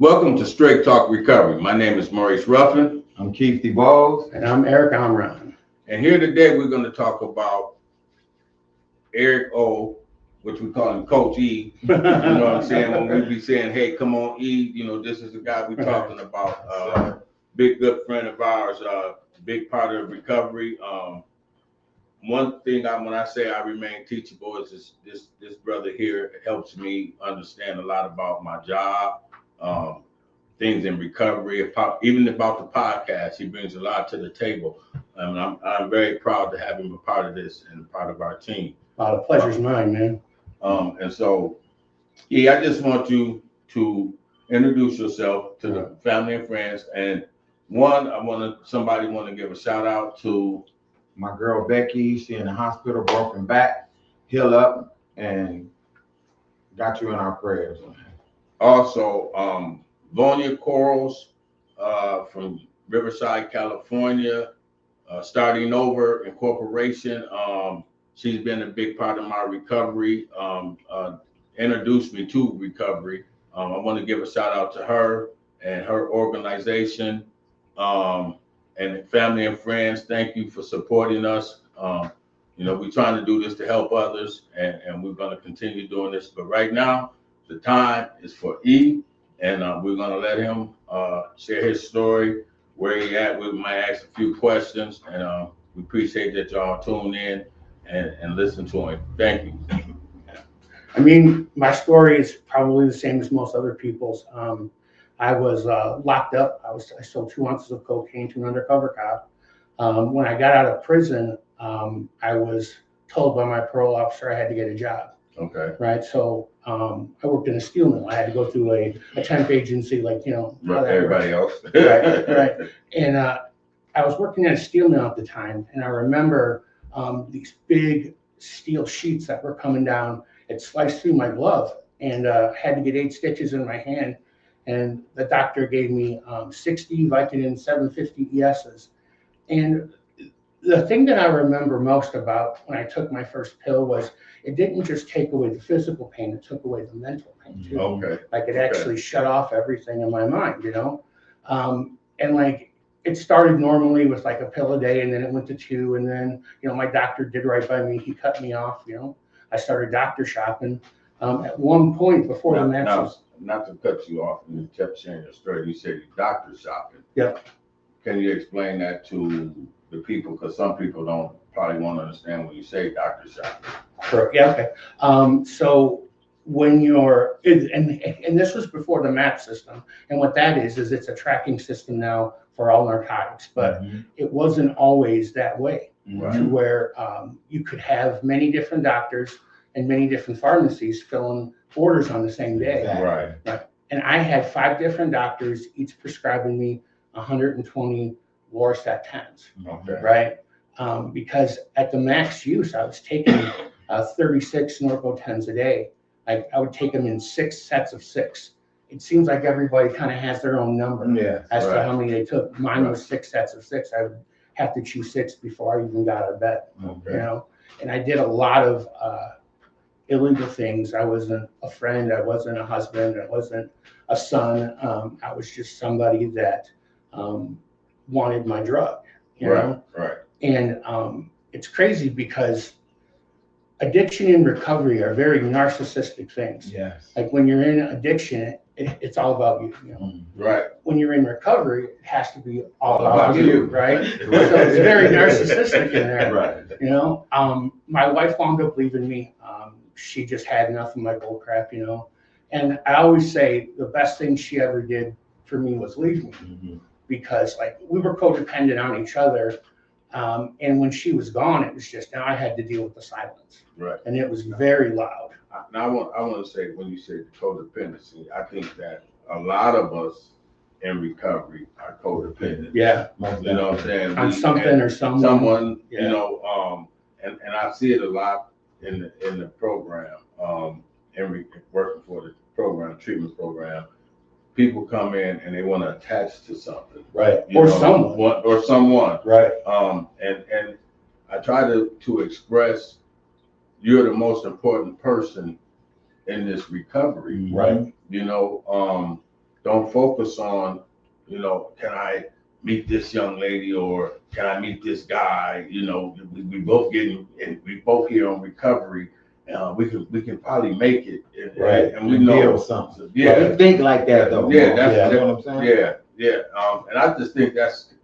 Welcome to Straight Talk Recovery. My name is Maurice Ruffin. I'm Keith DeVos. And I'm Eric Amron. And here today we're going to talk about Eric O, which we call him Coach E. You know what I'm saying? When we be saying, hey, come on, E, this is the guy we're talking about. Big good friend of ours, big part of recovery. One thing when I say I remain teachable is this brother here helps me understand a lot about my job. Things in recovery, even about the podcast. He brings a lot to the table, and I'm very proud to have him a part of this and a part of our team. The pleasure's mine, man. And so, I just want you to introduce yourself to the family and friends. And somebody want to give a shout out to My girl Becky. She in the hospital, broken back. Heal up and got you in our prayers. also Vonia Corals from Riverside, California, Starting Over Incorporation. She's been a big part of my recovery, introduced me to recovery. I want to give a shout out to her and her organization, and family and friends. Thank you for supporting us. We're trying to do this to help others, and we're going to continue doing this. But right now, the time is for E, and we're going to let him share his story, where he at. We might ask a few questions, and we appreciate that y'all tune in and listen to him. Thank you. I mean, my story is probably the same as most other people's. I was locked up. I sold 2 ounces of cocaine to an undercover cop. When I got out of prison, I was told by my parole officer I had to get a job. Okay. Right. So I worked in a steel mill. I had to go through a temp agency, like, how that Everybody works. else. Right. And I was working at a steel mill at the time, and I remember these big steel sheets that were coming down. It sliced through my glove, and had to get 8 stitches in my hand. And the doctor gave me 60 Vicodin 750 ESs. And the thing that I remember most about when I took my first pill was it didn't just take away the physical pain, it took away the mental pain too. Okay. Like it actually shut off everything in my mind, and like it started normally with like a pill a day, and then it went to 2, and then my doctor did right by me. He cut me off. I started doctor shopping. At one point before the match. Not to cut you off, and you kept sharing your story. You said you doctor shopping. Yep. Can you explain that to the people? Because some people probably won't understand when you say doctor shopping. Sure. Yeah. Okay. So when and this was before the MAP system, and what that is it's a tracking system now for all narcotics, but it wasn't always that way. Right. To where you could have many different doctors and many different pharmacies filling orders on the same day. Right. And I had 5 different doctors, each prescribing me 120 Lorcet 10s. Okay. Right? Because at the max use, I was taking 36 Norco 10s a day. I would take them in 6 sets of 6. It seems like everybody kind of has their own number as to how many they took. Mine was 6 sets of 6. I would have to chew 6 before I even got out of bed. Okay. And I did a lot of illegal things. I wasn't a friend. I wasn't a husband. I wasn't a son. I was just somebody that wanted my drug. Right. And it's crazy because addiction and recovery are very narcissistic things. Yes. Like when you're in addiction, it's all about you. Right. When you're in recovery, it has to be all about you, right? So it's very narcissistic in there. Right. My wife wound up leaving me. She just had enough of my bull crap, And I always say the best thing she ever did for me was leave me, because like we were codependent on each other. And when she was gone, it was just now I had to deal with the silence. Right. And it was very loud. Now I want to say, when you say codependency, I think that a lot of us in recovery are codependent. Yeah. You know what I'm saying? On something or someone. Yeah. And I see it a lot in the program, working for the program, treatment program. People come in and they want to attach to something. Right. Or someone. Right. And I try to express you're the most important person in this recovery. Right. Don't focus on, can I meet this young lady or can I meet this guy? We both getting, and we both here on recovery. We can probably make it. And we know build something. Yeah. We think like that though. Yeah, that's you know what I'm saying? Yeah. And I just think that's,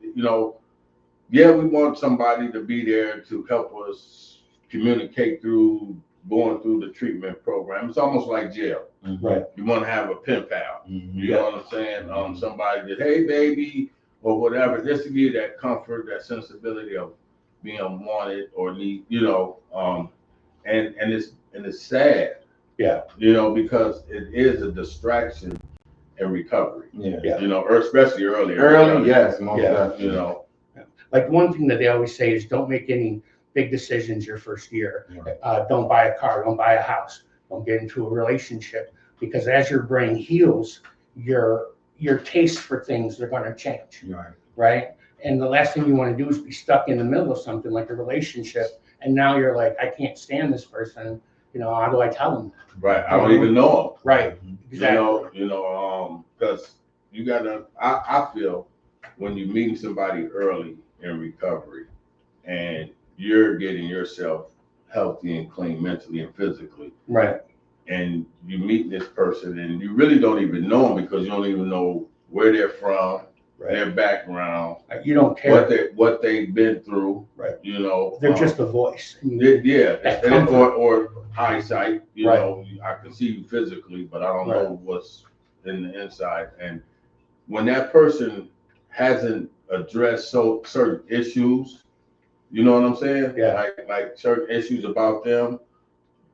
yeah, we want somebody to be there to help us communicate through going through the treatment program. It's almost like jail. Right. You want to have a pen pal. Mm-hmm. You know what I'm saying? Somebody that, hey, baby, or whatever, just to give you that comfort, that sensibility of being wanted or need, and it's sad. Yeah. Because it is a distraction in recovery. Yeah. Or especially early. Yes, most definitely. Like one thing that they always say is don't make any big decisions your first year. Right. Don't buy a car, don't buy a house, don't get into a relationship, because as your brain heals, your taste for things are going to change. Right. Right. And the last thing you want to do is be stuck in the middle of something like a relationship. And now you're like, I can't stand this person. How do I tell them? Right. I don't even know them. Right. Exactly. Because you gotta, I feel when you're meeting somebody early in recovery and you're getting yourself healthy and clean mentally and physically. Right. And you meet this person and you really don't even know them because you don't even know where they're from, their background. You don't care what they've been through. Right. They're just a voice. Or eyesight. I can see you physically, but I don't know what's in the inside. And when that person hasn't addressed certain issues, you know what I'm saying? Yeah. Like certain issues about them,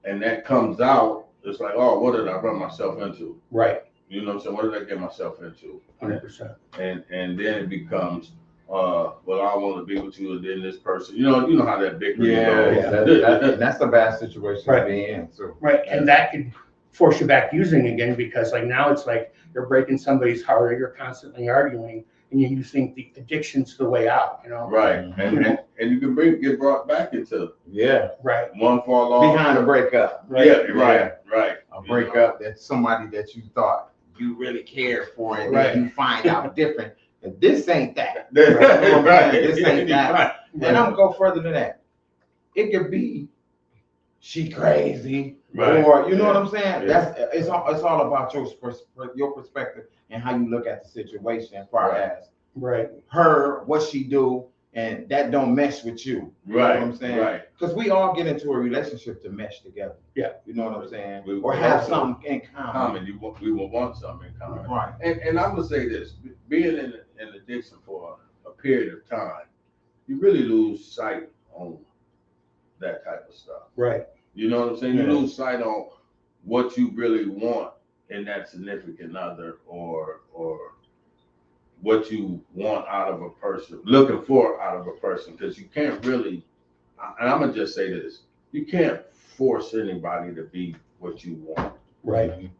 and that comes out, it's like, oh, what did I run myself into? Right. You know what I'm saying? What did I get myself into? 100%. And then it becomes, well, I want to be with you, and then this person, you know how that big That's a bad situation to be in. So. Right, and that could force you back using again, because like now it's like you're breaking somebody's heart, or you're constantly arguing, and you think the addiction's the way out. Right, and you can get brought back into right, one fall off behind a breakup. Right. Right. A breakup that's somebody that you thought you really cared for, and then you find out different. And this ain't that. Right. This ain't that. And I'm gonna go further than that. It could be she crazy, or you know what I'm saying. Yeah. It's all about your perspective and how you look at the situation, as far as her, what she do, and that don't mesh with you. You know what I'm saying? Right. Because we all get into a relationship to mesh together. Yeah. You know what I'm saying? We or have something in common. We will want something in common. Right. And I'm gonna say this: being in addiction for a period of time, you really lose sight on that type of stuff. Right. You know what I'm saying? You lose sight on what you really want in that significant other, or what you want out of a person, looking for out of a person, because you can't really, and I'm gonna just say this, you can't force anybody to be what you want. Right.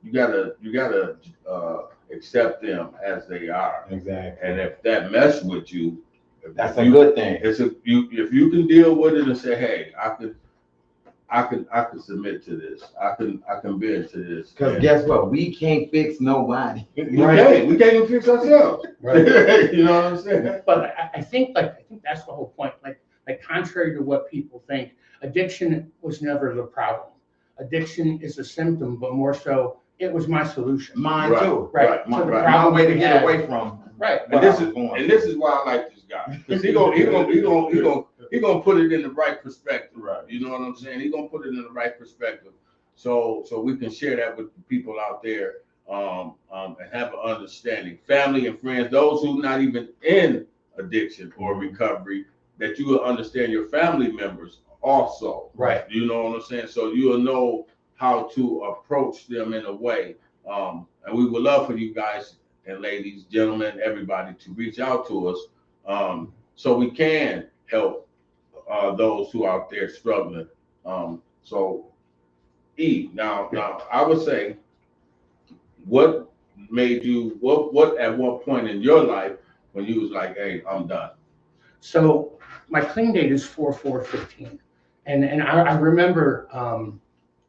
You gotta accept them as they are. Exactly. And if that mess with you, that's a good thing. If you can deal with it and say, hey, I can submit to this. I can bend to this. Because guess what? We can't fix nobody. We can't even fix ourselves. Right. You know what I'm saying? But I think that's the whole point. Like contrary to what people think, addiction was never the problem. Addiction is a symptom, but more so, it was my solution. Mine too. Right. My way to get away from. Right. And this is why I like this guy, because he gonna put it in the right perspective. Right. You know what I'm saying? He's gonna put it in the right perspective, so we can share that with the people out there, and have an understanding. Family and friends, those who not even in addiction or recovery, that you will understand your family members also. Right. You know what I'm saying? So you'll know how to approach them in a way. And we would love for you guys and ladies, gentlemen, everybody to reach out to us, so we can help those who are out there struggling. So now I would say, what made you, what at what point in your life when you was like, hey, I'm done? So my clean date is 4/4/15, and I remember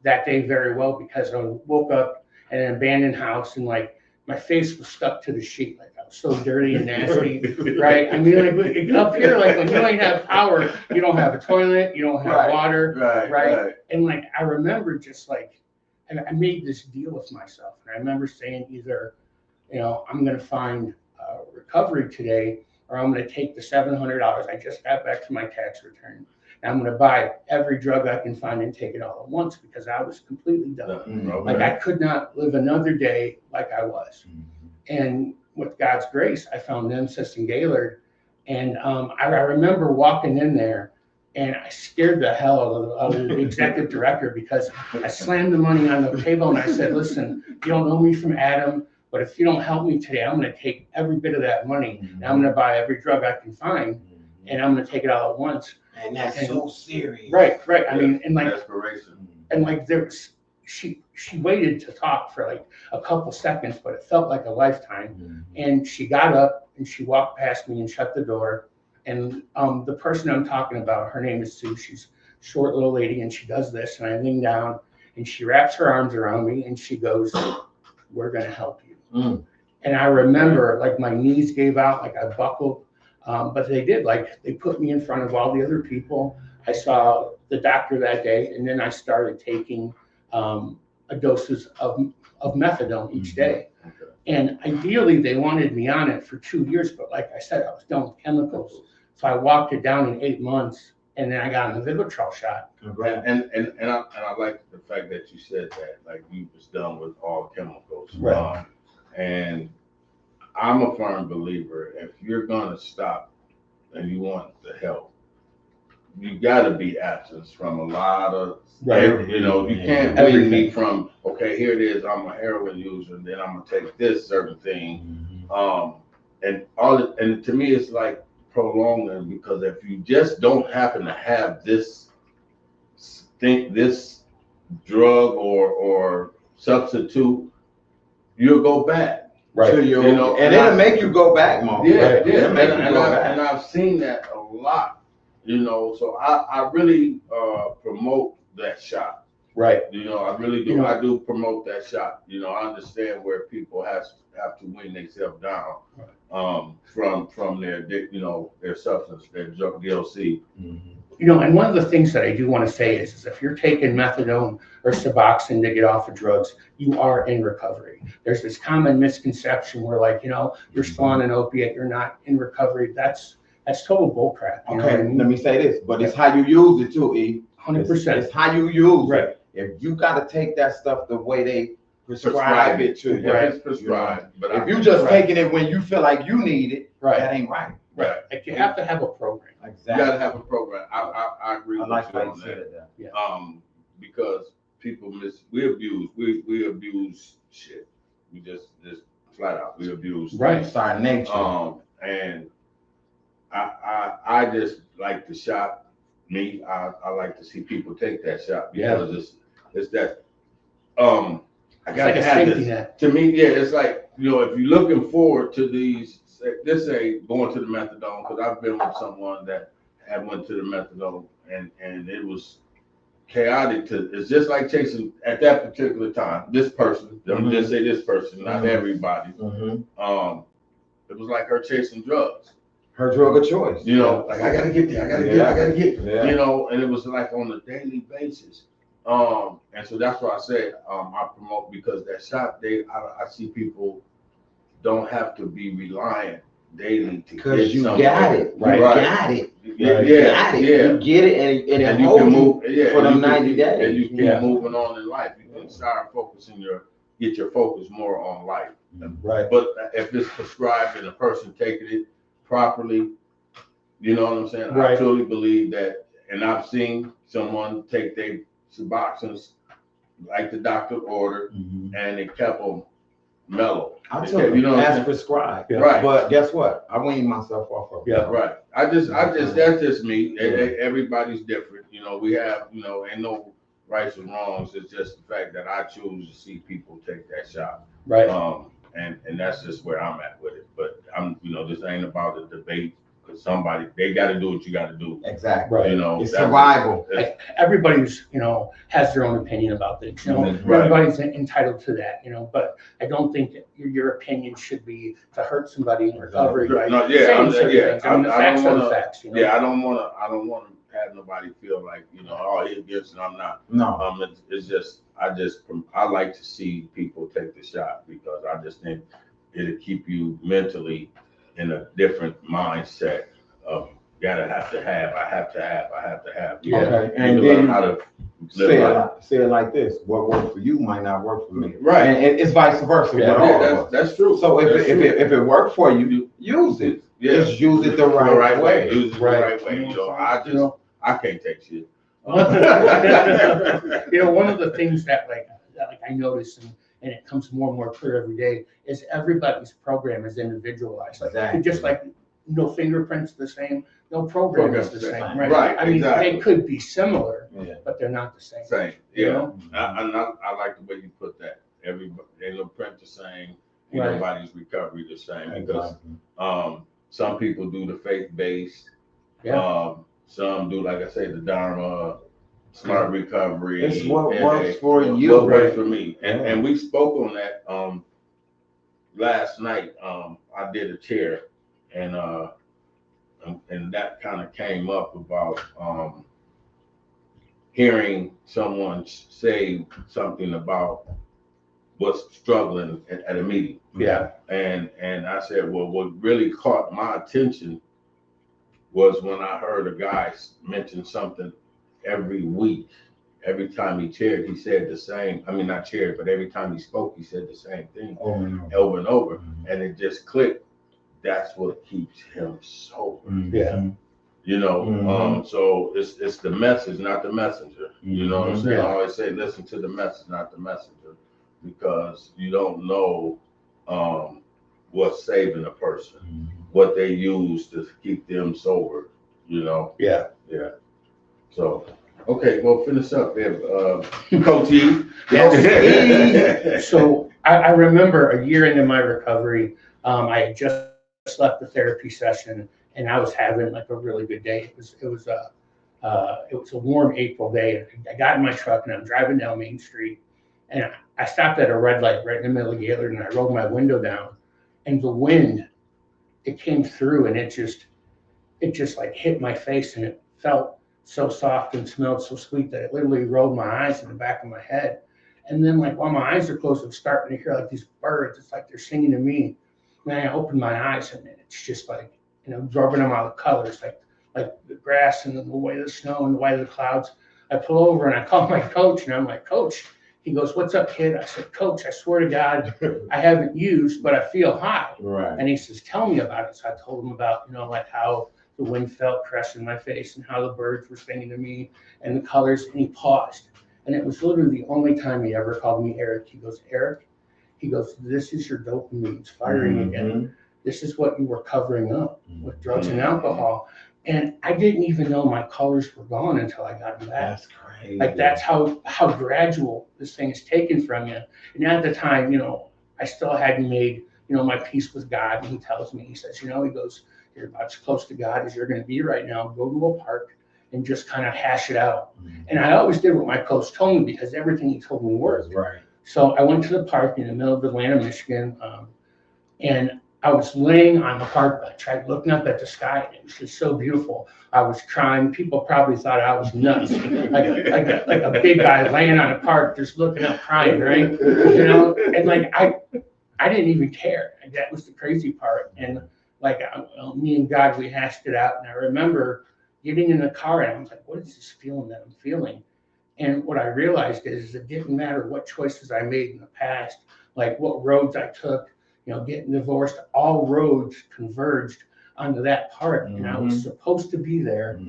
that day very well, because I woke up in an abandoned house, and like my face was stuck to the sheet, like I was so dirty and nasty, right? I mean, like up here, like when you don't have power, you don't have a toilet, you don't have water, right? And like I remember just like, and I made this deal with myself, and I remember saying either, you know, I'm gonna find recovery today, or I'm gonna take the $700 I just got back from my tax return. And I'm gonna buy every drug I can find and take it all at once because I was completely done. Like I could not live another day like I was. And with God's grace, I found Nemesis and Gaylord. And I remember walking in there and I scared the hell out of the executive director because I slammed the money on the table and I said, listen, you don't know me from Adam, but if you don't help me today, I'm gonna take every bit of that money and I'm gonna buy every drug I can find and I'm gonna take it all at once. And that's so serious. Right. I mean, and like, desperation. And like there was, she waited to talk for like a couple seconds, but it felt like a lifetime. And she got up and she walked past me and shut the door. And the person I'm talking about, her name is Sue. She's a short little lady and she does this. And I lean down and she wraps her arms around me and she goes, "We're gonna help you." And I remember like my knees gave out, like I buckled. But they did, like they put me in front of all the other people. I saw the doctor that day, and then I started taking doses of methadone each day. And ideally, they wanted me on it for 2 years, but like I said, I was done with chemicals. So I walked it down in 8 months, and then I got an Vivitrol shot. And I like the fact that you said that, like you was done with all chemicals. And I'm a firm believer, if you're gonna stop and you want the help, you gotta be absent from a lot of, you know, you can't wean me from, okay, here it is, I'm a heroin user, and then I'm gonna take this certain thing. And to me, it's like prolonging, because if you just don't happen to have this drug or substitute, you'll go back. You know, and it'll make you go back, Mom. And I've seen that a lot, you know. So I really promote that shot. You know, I really do. I do promote that shot. You know, I understand where people have to wean themselves down from their, you know, their substance, their drug DLC. You know, and one of the things that I do want to say is if you're taking methadone or Suboxone to get off of drugs, you are in recovery. There's this common misconception where, like, you know, you're still on an opiate, you're not in recovery. That's total bullcrap. Okay, let me say this, but it's how you use it too, E. 100%. It's how you use it. If you got to take that stuff the way they prescribe it to you, it's prescribed. But if you just taking it when you feel like you need it, that ain't right. Like you have to have a program. Exactly. You gotta have a program. I agree with you on that. Because people we abuse shit. We just flat out, we abuse. It's our nature. And I just like the shot. I like to see people take that shot because it's that I gotta have this. To me, it's like, you know, if you're looking forward to these, this ain't going to the methadone, because I've been with someone that had went to the methadone and it was chaotic. It's just like chasing at that particular time. This person, let me just say this person, not everybody. It was like her chasing drugs. Her drug of choice. You know, like I gotta get there, I gotta get. You know, and it was like on a daily basis. And so that's why I said I promote, because that shot, I see people don't have to be reliant daily to get you something. Got it. You got it. You get it, and you can move for them 90 days. And you keep moving on in life. You can start focusing get your focus more on life. But if it's prescribed and a person taking it properly, you know what I'm saying? I truly believe that, and I've seen someone take their Suboxones like the doctor ordered, and it kept them mellow. I took it, you know, as prescribed. But guess what? I weaned myself off of it. I just that's just me. Everybody's different. You know, we have, you know, ain't no rights or wrongs. It's just the fact that I choose to see people take that shot. And that's just where I'm at with it. But you know, this ain't about a debate, because with somebody. They got to do what you got to do. Exactly. Right. You know, It's survival. Everybody's, has their own opinion about things, Right. everybody's entitled to that, but I don't think that your opinion should be to hurt somebody in recovery. By No, saying certain things. I mean, the I facts don't are the wanna- facts, Yeah, I don't want to have nobody feel like, oh, he against and I'm not. No. It's just, I like to see people take the shot because I just think it'll keep you mentally in a different mindset of I have to have. Okay. And And you learn then how to say live it like this: what works for you might not work for me. Right. And it's vice versa. Yeah, with all of us. that's true. So That's true. if it worked for you, use it. Yeah. Just use it the right way. Use it the Right. right way. I can't take shit. One of the things that I notice and it comes more and more clear every day is everybody's program is individualized. Exactly. Just like no fingerprints the same, no program is the same, right? Right, I mean, exactly. they could be similar, Yeah. but they're not the same. Same, You yeah. know? I like the way you put that. Everybody, they no print the same. Ain't Right. nobody's recovery the same because Exactly. some people do the faith based. Yeah. Some do, like I say, the Dharma, smart recovery. It's what and works for you. What works Right. for me. Yeah. And we spoke on that last night. I did a chair and that kind of came up about hearing someone say something about what's struggling at a meeting. Yeah. And I said, well, what really caught my attention was when I heard a guy mention something every week. Every time he chaired, he said the same. I mean, not chaired, but every time he spoke, he said the same thing over and over. And it just clicked. That's what keeps him sober. Yeah. So it's the message, not the messenger. You know what I'm saying? Yeah. I always say, listen to the message, not the messenger, because you don't know what's saving a person, what they use to keep them sober. Yeah. Yeah. So, okay, well, finish up there, Coach E. So I remember a year into my recovery, I had just left the therapy session and I was having like a really good day. It was a warm April day. I got in my truck and I'm driving down Main Street and I stopped at a red light right in the middle of Gaylord and I rolled my window down and the wind, it came through and it just like hit my face and it felt so soft and smelled so sweet that it literally rolled my eyes in the back of my head. And then like while my eyes are closed, I'm starting to hear like these birds. It's like they're singing to me. And then I open my eyes and it's just like, absorbing them all the colors, like the grass and the way of the snow and the way of the clouds. I pull over and I call my coach and I'm like, Coach. He goes, what's up, kid? I said, Coach, I swear to God, I haven't used, but I feel high. Right. And he says, tell me about it. So I told him about, like how the wind felt caressing my face and how the birds were singing to me and the colors. And he paused. And it was literally the only time he ever called me Eric. He goes, Eric, this is your dopamine. It's firing again. This is what you were covering up with drugs and alcohol. And I didn't even know my colors were gone until I got them back. That's crazy. Like that's how gradual this thing is taken from you. And at the time, I still hadn't made, my peace with God. And he tells me, he says, he goes, you're about as close to God as you're going to be right now. Go to a park and just kind of hash it out. And I always did what my coach told me because everything he told me worked. Right. So I went to the park in the middle of Atlanta, Michigan, and I was laying on the park bench, right, looking up at the sky, and it was just so beautiful. I was crying. People probably thought I was nuts, like a big guy laying on a park, just looking up, crying, right? And like I didn't even care. That was the crazy part. And like me and God, we hashed it out. And I remember getting in the car, and I was like, "What is this feeling that I'm feeling?" And what I realized is it didn't matter what choices I made in the past, like what roads I took. Getting divorced, all roads converged onto that part. And I was supposed to be there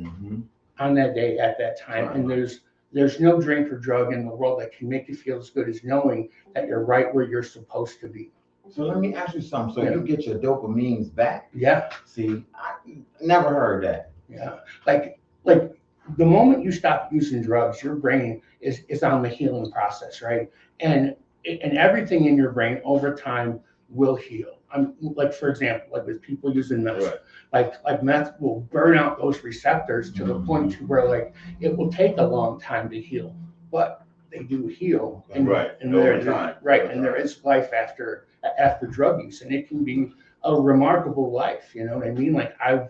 on that day at that time. And there's no drink or drug in the world that can make you feel as good as knowing that you're right where you're supposed to be. So let me ask you something. So you get your dopamines back? Yeah. See, I never heard that. Yeah. Like the moment you stop using drugs, your brain is on the healing process, right? And everything in your brain over time will heal. like, for example, like with people using meth, Right. like meth will burn out those receptors to the point to where like it will take a long time to heal, but they do heal. And, Right. And Over there, time. right. Over And there time. is life after drug use, and it can be a remarkable life. You know what I mean? Like I've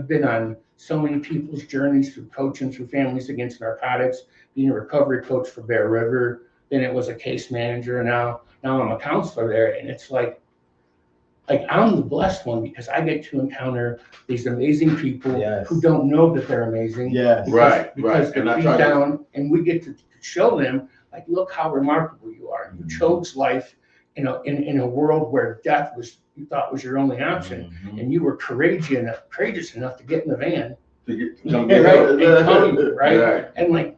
been on so many people's journeys through coaching through Families Against Narcotics, being a recovery coach for Bear River. Then it was a case manager, and now I'm a counselor there. And it's like I'm the blessed one because I get to encounter these amazing people who don't know that they're amazing. Yes. Because they're beat down, and we get to show them, like, look how remarkable you are. You chose life, in a world where death you thought was your only option, and you were courageous enough to get in the van and come, right? And like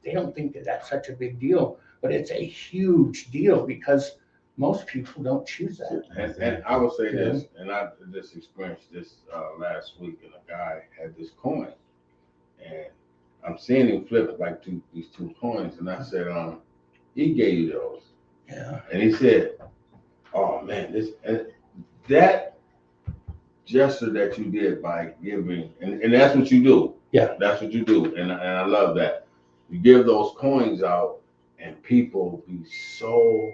they don't think that that's such a big deal, but it's a huge deal because most people don't choose that. And I will say this, and I just experienced this last week, and a guy had this coin, and I'm seeing him flip like these two coins, and I said, he gave you those. Yeah. And he said, oh man, that gesture that you did by giving, and that's what you do. Yeah. That's what you do. And I love that. You give those coins out, and people be so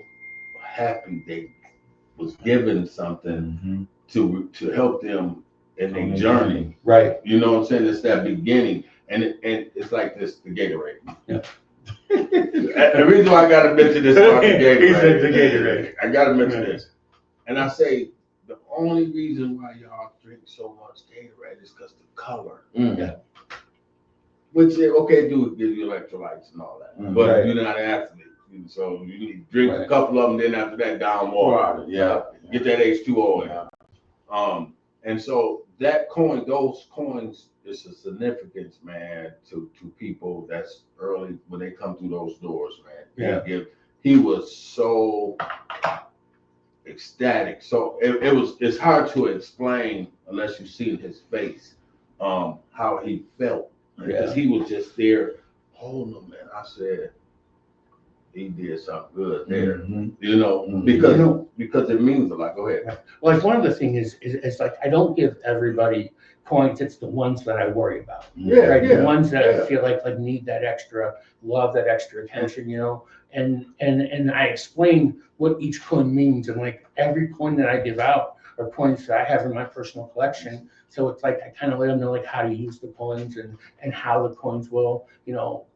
happy they was given something to help them in their journey. Right. You know what I'm saying? It's that beginning. And it's like this, the Gatorade. Yeah. The reason why I gotta mention this about the Gatorade. He said the Gatorade. I gotta mention this. And I say the only reason why y'all drink so much Gatorade is because the color. Yeah. Which okay, do give you electrolytes and all that. But you're not an athlete. So you need to drink a couple of them, then after that down water. Yeah. Get that H2O in. And so that coin, those coins is a significance, man, to people that's early when they come through those doors, man. Yeah. He was so ecstatic. So it's hard to explain unless you see his face, how he felt. Because he was just there holding them, man. I said, he did something good there, because it means a lot. Go ahead. Well, like one of the things is like I don't give everybody coins. It's the ones that I worry about. The ones that I feel like need that extra love, that extra attention, And I explain what each coin means, and like every coin that I give out are coins that I have in my personal collection. So it's like I kind of let them know like how to use the coins and how the coins will,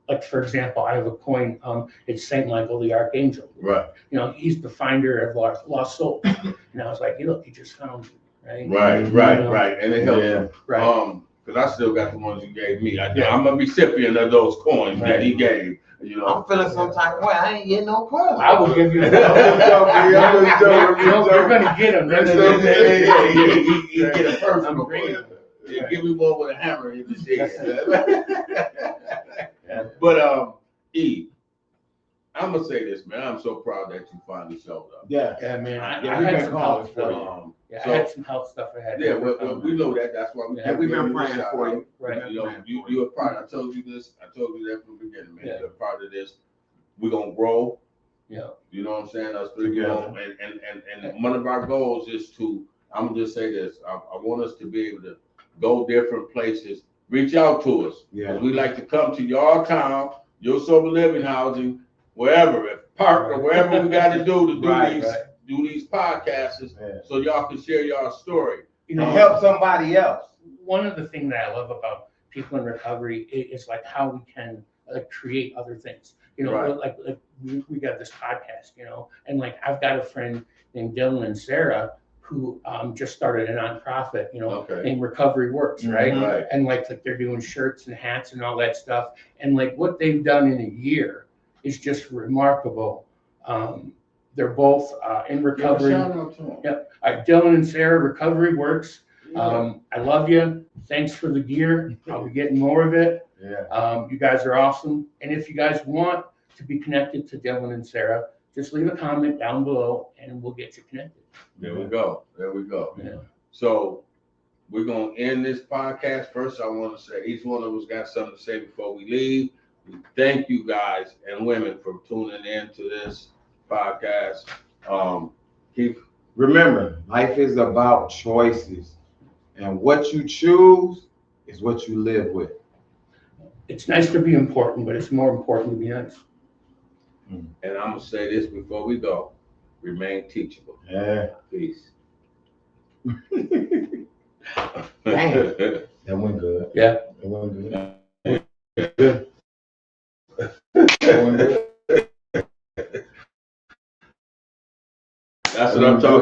like for example, I have a coin. It's Saint Michael the Archangel. Right. He's the finder of lost souls. And I was like, hey, look, he just found you, right? Right. And it helps. Yeah. Right. Because I still got the ones you gave me. I'm a recipient of those coins that he gave. I'm feeling some type of way. I ain't getting no coin. I will give you. You're gonna get them. He get a personal coin. Give me one with a hammer in the head. But E, I'm gonna say this, man. I'm so proud that you finally showed up. Yeah, man. I had some health stuff. I had some health stuff I had. Yeah, well, we know that. That's why we've been praying for you. Right. You're a part. I told you this. I told you that from the beginning, man. You're a part of this. We're gonna grow. Yeah. You know what I'm saying? Us three, and one of our goals is to. I'm gonna just say this. I want us to be able to go different places. Reach out to us. Yeah. We like to come to your town, your sober living housing, wherever, at park or wherever we got to do these podcasts, so y'all can share your story. Help somebody else. One of the things that I love about people in recovery is like how we can create other things. Like we got this podcast, and like I've got a friend named Dylan and Sarah who just started a nonprofit, named Recovery Works, right? Right. And like they're doing shirts and hats and all that stuff, and like what they've done in a year is just remarkable. They're both in recovery. Yep. Dylan and Sarah, Recovery Works. I love you. Thanks for the gear. I'll be getting more of it. Yeah. You guys are awesome. And if you guys want to be connected to Dylan and Sarah, just leave a comment down below and we'll get you connected. There we go. Yeah. So we're going to end this podcast. First, I want to say each one of us got something to say before we leave. We thank you guys and women for tuning in to this podcast. Keith, remember, life is about choices, and what you choose is what you live with. It's nice to be important, but it's more important to be nice. And I'm gonna say this before we go: remain teachable. Yeah. Peace. Damn. That went good. Yeah. That went good. Good. That went good. That's what I'm talking